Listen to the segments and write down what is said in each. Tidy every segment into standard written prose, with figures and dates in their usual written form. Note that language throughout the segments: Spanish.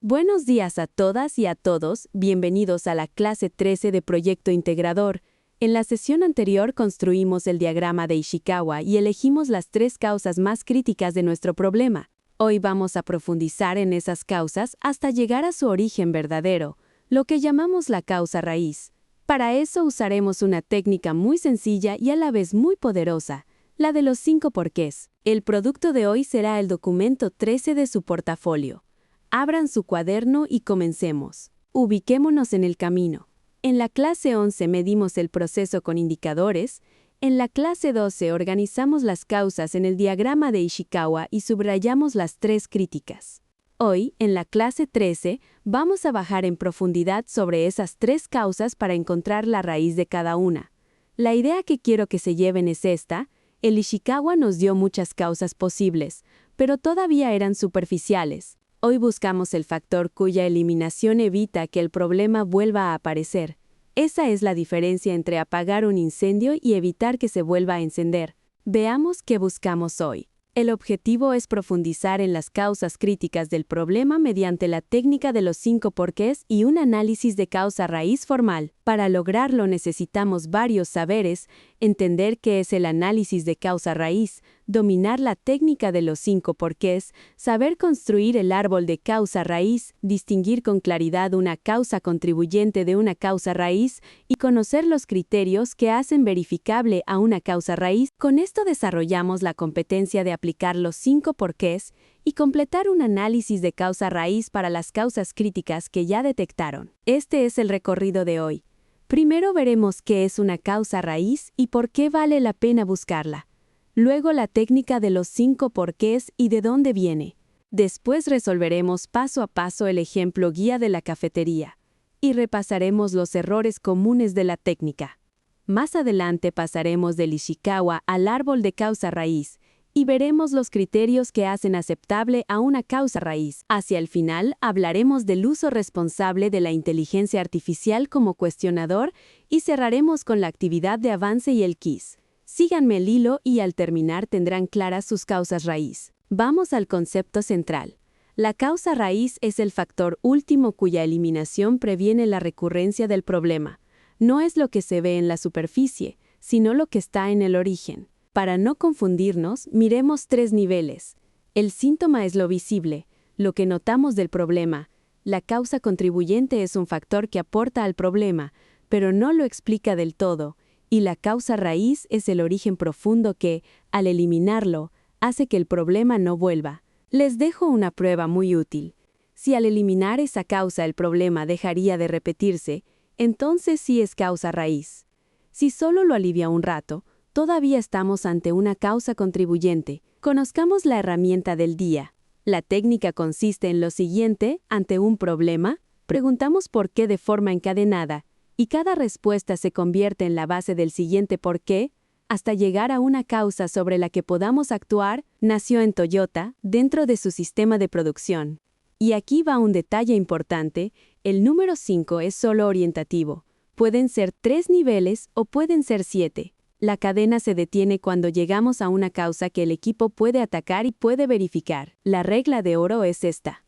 Buenos días a todas y a todos, bienvenidos a la clase 13 de Proyecto Integrador. En la sesión anterior construimos el diagrama de Ishikawa y elegimos las 3 causas más críticas de nuestro problema. Hoy vamos a profundizar en esas causas hasta llegar a su origen verdadero, lo que llamamos la causa raíz. Para eso usaremos una técnica muy sencilla y a la vez muy poderosa, la de los 5 porqués. El producto de hoy será el documento 13 de su portafolio. Abran su cuaderno y comencemos. Ubiquémonos en el camino. En la clase 11 medimos el proceso con indicadores. En la clase 12 organizamos las causas en el diagrama de Ishikawa y subrayamos las 3 críticas. Hoy, en la clase 13, vamos a bajar en profundidad sobre esas 3 causas para encontrar la raíz de cada una. La idea que quiero que se lleven es esta: el Ishikawa nos dio muchas causas posibles, pero todavía eran superficiales. Hoy buscamos el factor cuya eliminación evita que el problema vuelva a aparecer. Esa es la diferencia entre apagar un incendio y evitar que se vuelva a encender. Veamos qué buscamos hoy. El objetivo es profundizar en las causas críticas del problema mediante la técnica de los 5 porqués y un análisis de causa raíz formal. Para lograrlo necesitamos varios saberes: entender qué es el análisis de causa raíz, dominar la técnica de los 5 porqués, saber construir el árbol de causa raíz, distinguir con claridad una causa contribuyente de una causa raíz y conocer los criterios que hacen verificable a una causa raíz. Con esto desarrollamos la competencia de aplicar los 5 porqués y completar un análisis de causa raíz para las causas críticas que ya detectaron. Este es el recorrido de hoy. Primero veremos qué es una causa raíz y por qué vale la pena buscarla. Luego la técnica de los 5 porqués y de dónde viene. Después resolveremos paso a paso el ejemplo guía de la cafetería y repasaremos los errores comunes de la técnica. Más adelante pasaremos del Ishikawa al árbol de causa raíz y veremos los criterios que hacen aceptable a una causa raíz. Hacia el final hablaremos del uso responsable de la inteligencia artificial como cuestionador y cerraremos con la actividad de avance y el quiz. Síganme el hilo y al terminar tendrán claras sus causas raíz. Vamos al concepto central. La causa raíz es el factor último cuya eliminación previene la recurrencia del problema. No es lo que se ve en la superficie, sino lo que está en el origen. Para no confundirnos, miremos 3 niveles. El síntoma es lo visible, lo que notamos del problema. La causa contribuyente es un factor que aporta al problema, pero no lo explica del todo. Y la causa raíz es el origen profundo que, al eliminarlo, hace que el problema no vuelva. Les dejo una prueba muy útil. Si al eliminar esa causa el problema dejaría de repetirse, entonces sí es causa raíz. Si solo lo alivia un rato, todavía estamos ante una causa contribuyente. Conozcamos la herramienta del día. La técnica consiste en lo siguiente: ante un problema, preguntamos por qué de forma encadenada, y cada respuesta se convierte en la base del siguiente por qué, hasta llegar a una causa sobre la que podamos actuar. Nació en Toyota, dentro de su sistema de producción. Y aquí va un detalle importante: el número 5 es solo orientativo. Pueden ser 3 niveles o pueden ser 7. La cadena se detiene cuando llegamos a una causa que el equipo puede atacar y puede verificar. La regla de oro es esta.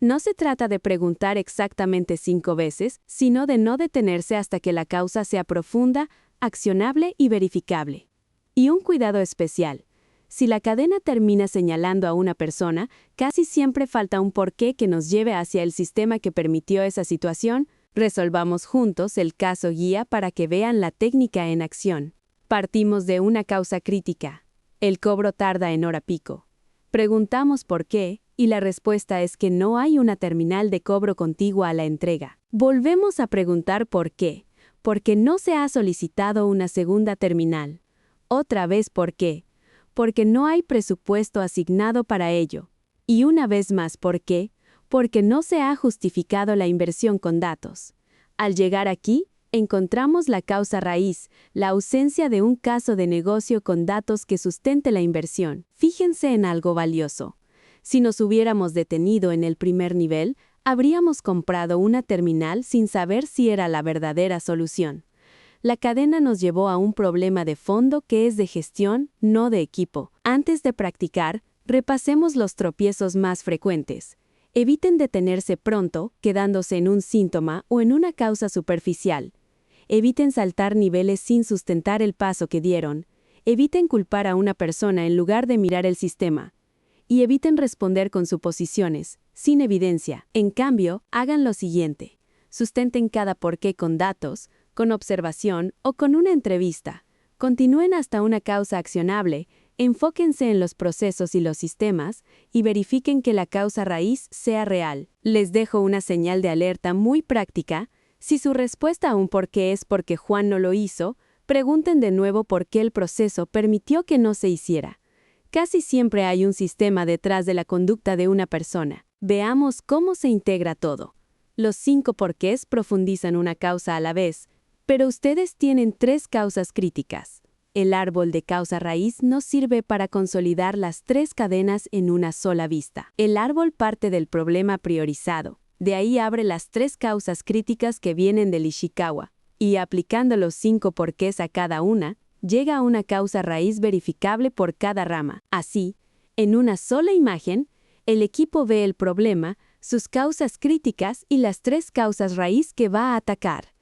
No se trata de preguntar exactamente 5 veces, sino de no detenerse hasta que la causa sea profunda, accionable y verificable. Y un cuidado especial. Si la cadena termina señalando a una persona, casi siempre falta un porqué que nos lleve hacia el sistema que permitió esa situación. Resolvamos juntos el caso guía para que vean la técnica en acción. Partimos de una causa crítica. El cobro tarda en hora pico. Preguntamos por qué, y la respuesta es que no hay una terminal de cobro contigua a la entrega. Volvemos a preguntar por qué. Porque no se ha solicitado una segunda terminal. Otra vez por qué. Porque no hay presupuesto asignado para ello. Y una vez más por qué. Porque no se ha justificado la inversión con datos. Al llegar aquí, encontramos la causa raíz, la ausencia de un caso de negocio con datos que sustente la inversión. Fíjense en algo valioso. Si nos hubiéramos detenido en el primer nivel, habríamos comprado una terminal sin saber si era la verdadera solución. La cadena nos llevó a un problema de fondo que es de gestión, no de equipo. Antes de practicar, repasemos los tropiezos más frecuentes. Eviten detenerse pronto, quedándose en un síntoma o en una causa superficial. Eviten saltar niveles sin sustentar el paso que dieron. Eviten culpar a una persona en lugar de mirar el sistema. Y eviten responder con suposiciones, sin evidencia. En cambio, hagan lo siguiente. Sustenten cada porqué con datos, con observación o con una entrevista. Continúen hasta una causa accionable, enfóquense en los procesos y los sistemas y verifiquen que la causa raíz sea real. Les dejo una señal de alerta muy práctica. Si su respuesta a un por qué es porque Juan no lo hizo, pregunten de nuevo por qué el proceso permitió que no se hiciera. Casi siempre hay un sistema detrás de la conducta de una persona. Veamos cómo se integra todo. Los 5 porqués profundizan una causa a la vez, pero ustedes tienen 3 causas críticas. El árbol de causa raíz no sirve para consolidar las 3 cadenas en una sola vista. El árbol parte del problema priorizado. De ahí abre las 3 causas críticas que vienen del Ishikawa, y aplicando los 5 porqués a cada una, llega a una causa raíz verificable por cada rama. Así, en una sola imagen, el equipo ve el problema, sus causas críticas y las 3 causas raíz que va a atacar.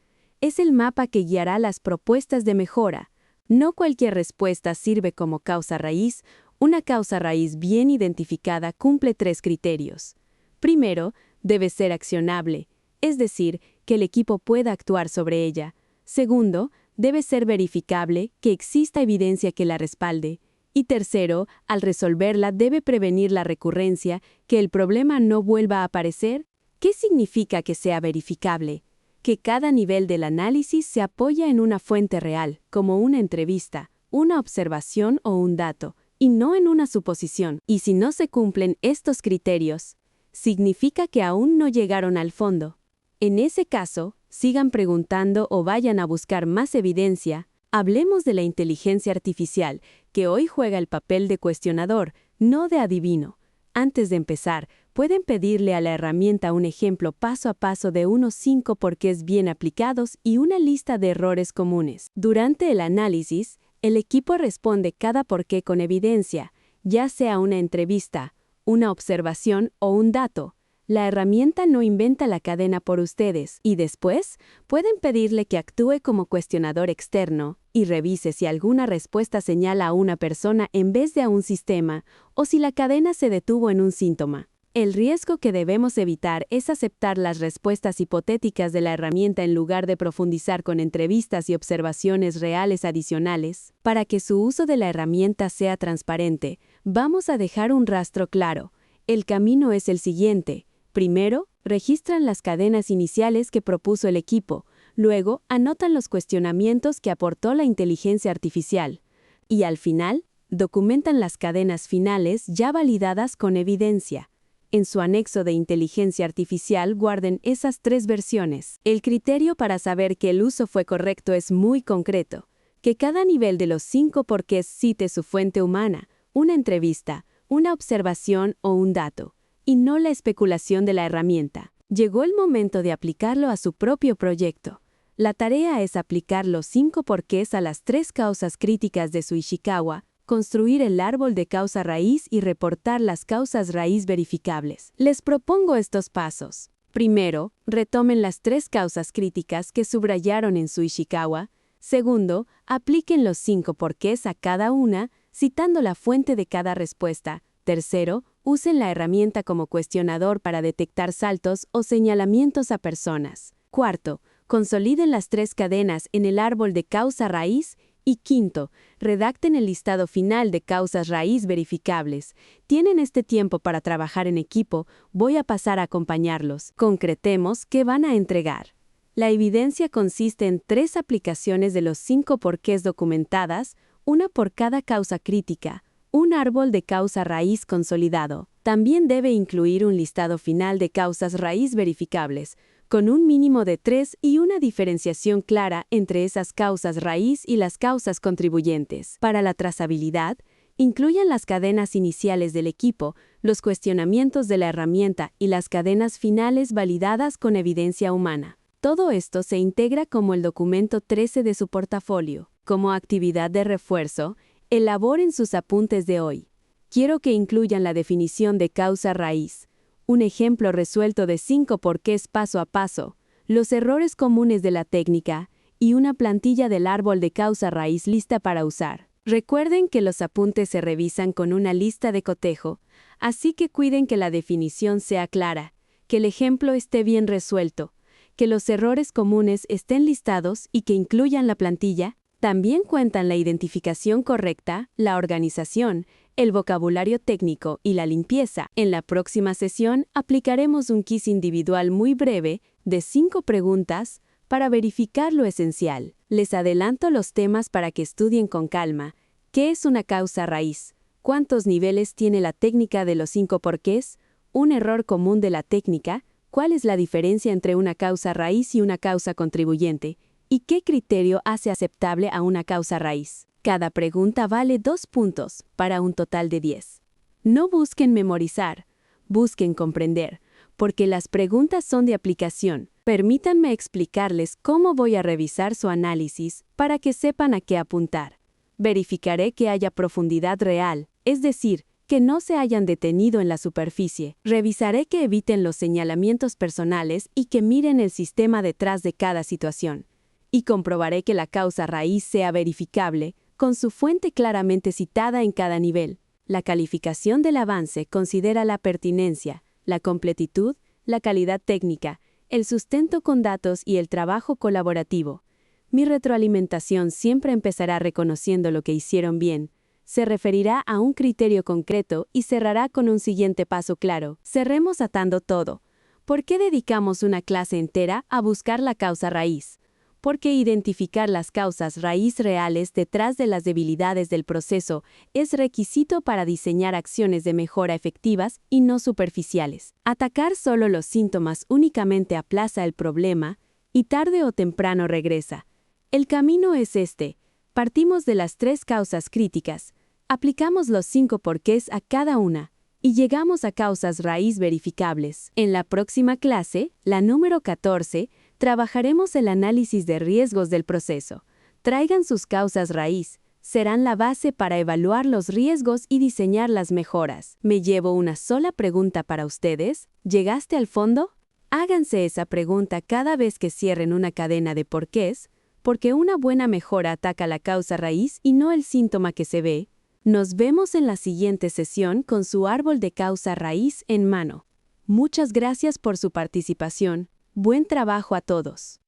Es el mapa que guiará las propuestas de mejora. No cualquier respuesta sirve como causa raíz. Una causa raíz bien identificada cumple 3 criterios. Primero, debe ser accionable, es decir, que el equipo pueda actuar sobre ella. Segundo, debe ser verificable, que exista evidencia que la respalde. Y tercero, al resolverla debe prevenir la recurrencia, que el problema no vuelva a aparecer. ¿Qué significa que sea verificable? Que cada nivel del análisis se apoya en una fuente real, como una entrevista, una observación o un dato, y no en una suposición. Y si no se cumplen estos criterios, significa que aún no llegaron al fondo. En ese caso, sigan preguntando o vayan a buscar más evidencia. Hablemos de la inteligencia artificial, que hoy juega el papel de cuestionador, no de adivino. Antes de empezar, pueden pedirle a la herramienta un ejemplo paso a paso de unos 5 porqués bien aplicados y una lista de errores comunes. Durante el análisis, el equipo responde cada porqué con evidencia, ya sea una entrevista, una observación o un dato. La herramienta no inventa la cadena por ustedes y después pueden pedirle que actúe como cuestionador externo y revise si alguna respuesta señala a una persona en vez de a un sistema o si la cadena se detuvo en un síntoma. El riesgo que debemos evitar es aceptar las respuestas hipotéticas de la herramienta en lugar de profundizar con entrevistas y observaciones reales adicionales. Para que su uso de la herramienta sea transparente, vamos a dejar un rastro claro. El camino es el siguiente. Primero, registran las cadenas iniciales que propuso el equipo. Luego, anotan los cuestionamientos que aportó la inteligencia artificial. Y al final, documentan las cadenas finales ya validadas con evidencia. En su anexo de inteligencia artificial guarden esas 3 versiones. El criterio para saber que el uso fue correcto es muy concreto. Que cada nivel de los 5 porqués cite su fuente humana, una entrevista, una observación o un dato, y no la especulación de la herramienta. Llegó el momento de aplicarlo a su propio proyecto. La tarea es aplicar los 5 porqués a las 3 causas críticas de su Ishikawa, construir el árbol de causa raíz y reportar las causas raíz verificables. Les propongo estos pasos. Primero, retomen las 3 causas críticas que subrayaron en su Ishikawa. Segundo, apliquen los 5 porqués a cada una, citando la fuente de cada respuesta. Tercero, usen la herramienta como cuestionador para detectar saltos o señalamientos a personas. Cuarto, consoliden las 3 cadenas en el árbol de causa raíz. Y quinto, redacten el listado final de causas raíz verificables. Tienen este tiempo para trabajar en equipo, voy a pasar a acompañarlos. Concretemos qué van a entregar. La evidencia consiste en 3 aplicaciones de los 5 porqués documentadas, una por cada causa crítica, un árbol de causa raíz consolidado. También debe incluir un listado final de causas raíz verificables, con un mínimo de 3 y una diferenciación clara entre esas causas raíz y las causas contribuyentes. Para la trazabilidad, incluyan las cadenas iniciales del equipo, los cuestionamientos de la herramienta y las cadenas finales validadas con evidencia humana. Todo esto se integra como el documento 13 de su portafolio. Como actividad de refuerzo, elaboren sus apuntes de hoy. Quiero que incluyan la definición de causa raíz, Un ejemplo resuelto de 5 porqués paso a paso, los errores comunes de la técnica y una plantilla del árbol de causa-raíz lista para usar. Recuerden que los apuntes se revisan con una lista de cotejo, así que cuiden que la definición sea clara, que el ejemplo esté bien resuelto, que los errores comunes estén listados y que incluyan la plantilla. También cuentan la identificación correcta, la organización, el vocabulario técnico y la limpieza. En la próxima sesión aplicaremos un quiz individual muy breve de 5 preguntas para verificar lo esencial. Les adelanto los temas para que estudien con calma. ¿Qué es una causa raíz? ¿Cuántos niveles tiene la técnica de los 5 porqués? ¿Un error común de la técnica? ¿Cuál es la diferencia entre una causa raíz y una causa contribuyente? ¿Y qué criterio hace aceptable a una causa raíz? Cada pregunta vale 2 puntos, para un total de 10. No busquen memorizar, busquen comprender, porque las preguntas son de aplicación. Permítanme explicarles cómo voy a revisar su análisis para que sepan a qué apuntar. Verificaré que haya profundidad real, es decir, que no se hayan detenido en la superficie. Revisaré que eviten los señalamientos personales y que miren el sistema detrás de cada situación. Y comprobaré que la causa raíz sea verificable, con su fuente claramente citada en cada nivel. La calificación del avance considera la pertinencia, la completitud, la calidad técnica, el sustento con datos y el trabajo colaborativo. Mi retroalimentación siempre empezará reconociendo lo que hicieron bien. Se referirá a un criterio concreto y cerrará con un siguiente paso claro. Cerremos atando todo. ¿Por qué dedicamos una clase entera a buscar la causa raíz? Porque identificar las causas raíz reales detrás de las debilidades del proceso es requisito para diseñar acciones de mejora efectivas y no superficiales. Atacar solo los síntomas únicamente aplaza el problema y tarde o temprano regresa. El camino es este. Partimos de las 3 causas críticas, aplicamos los 5 porqués a cada una y llegamos a causas raíz verificables. En la próxima clase, la número 14, trabajaremos el análisis de riesgos del proceso. Traigan sus causas raíz, serán la base para evaluar los riesgos y diseñar las mejoras. Me llevo una sola pregunta para ustedes. ¿Llegaste al fondo? Háganse esa pregunta cada vez que cierren una cadena de porqués, porque una buena mejora ataca la causa raíz y no el síntoma que se ve. Nos vemos en la siguiente sesión con su árbol de causa raíz en mano. Muchas gracias por su participación. Buen trabajo a todos.